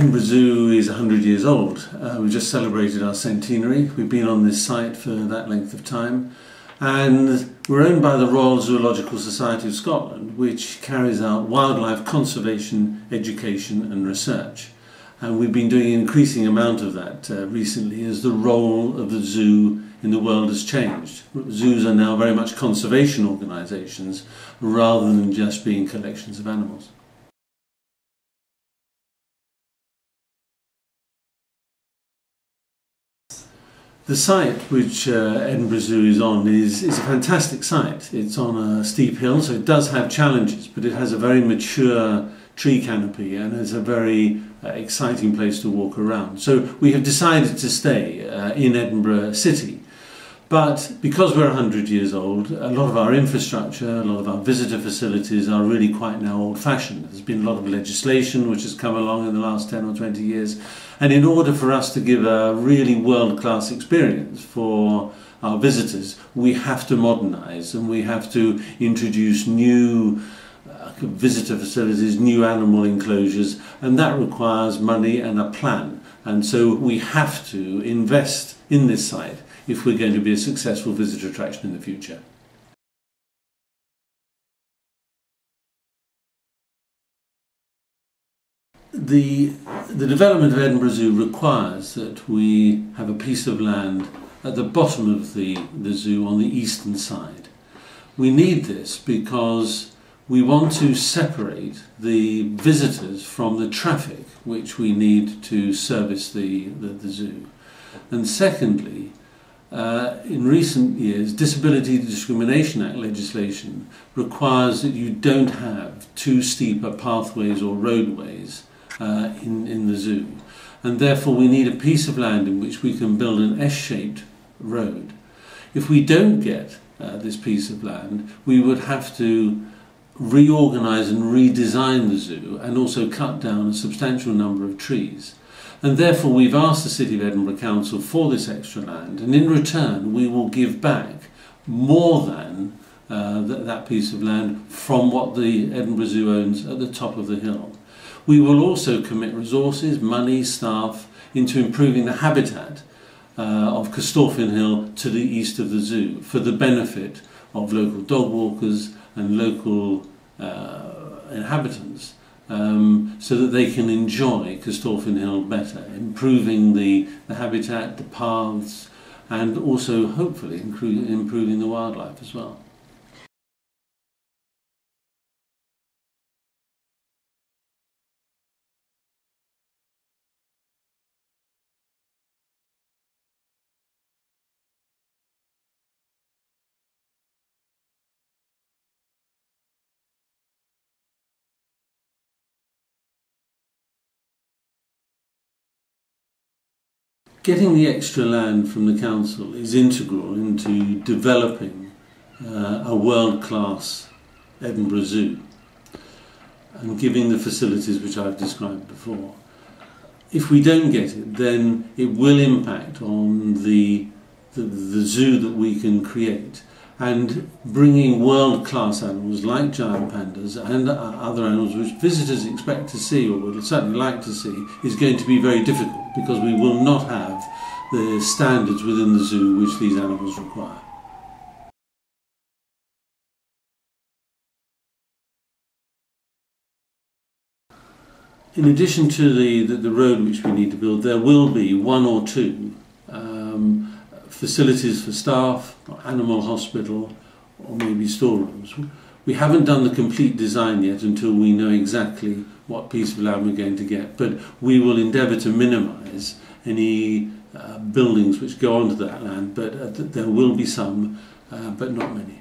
Edinburgh Zoo is 100 years old. We've just celebrated our centenary. We've been on this site for that length of time, and we're owned by the Royal Zoological Society of Scotland, which carries out wildlife conservation, education and research. And we've been doing an increasing amount of that recently as the role of the zoo in the world has changed. Zoos are now very much conservation organisations rather than just being collections of animals. The site which Edinburgh Zoo is on is a fantastic site. It's on a steep hill, so it does have challenges, but it has a very mature tree canopy and it's a very exciting place to walk around. So we have decided to stay in Edinburgh City. But because we're 100 years old, a lot of our infrastructure, a lot of our visitor facilities are really quite now old-fashioned. There's been a lot of legislation which has come along in the last 10 or 20 years. And in order for us to give a really world-class experience for our visitors, we have to modernise and we have to introduce new visitor facilities, new animal enclosures, and that requires money and a plan. And so we have to invest in this site if we're going to be a successful visitor attraction in the future. The development of Edinburgh Zoo requires that we have a piece of land at the bottom of the zoo on the eastern side. We need this because we want to separate the visitors from the traffic which we need to service the zoo. And secondly, in recent years, Disability Discrimination Act legislation requires that you don't have too steep pathways or roadways in the zoo, and therefore we need a piece of land in which we can build an S-shaped road. If we don't get this piece of land, we would have to reorganise and redesign the zoo and also cut down a substantial number of trees. And therefore we've asked the City of Edinburgh Council for this extra land, and in return we will give back more than that piece of land from what the Edinburgh Zoo owns at the top of the hill. We will also commit resources, money, staff into improving the habitat of Corstorphine Hill to the east of the zoo for the benefit of local dog walkers and local inhabitants, so that they can enjoy Corstorphine Hill better, improving the habitat, the paths, and also hopefully improving the wildlife as well. Getting the extra land from the council is integral into developing a world-class Edinburgh Zoo and giving the facilities which I've described before. If we don't get it, then it will impact on the zoo that we can create, and bringing world-class animals like giant pandas and other animals which visitors expect to see, or would certainly like to see, is going to be very difficult because we will not have the standards within the zoo which these animals require. In addition to the road which we need to build, there will be one or two facilities for staff, or animal hospital, or maybe storerooms. We haven't done the complete design yet until we know exactly what piece of land we're going to get, but we will endeavour to minimise any buildings which go onto that land, but there will be some, but not many.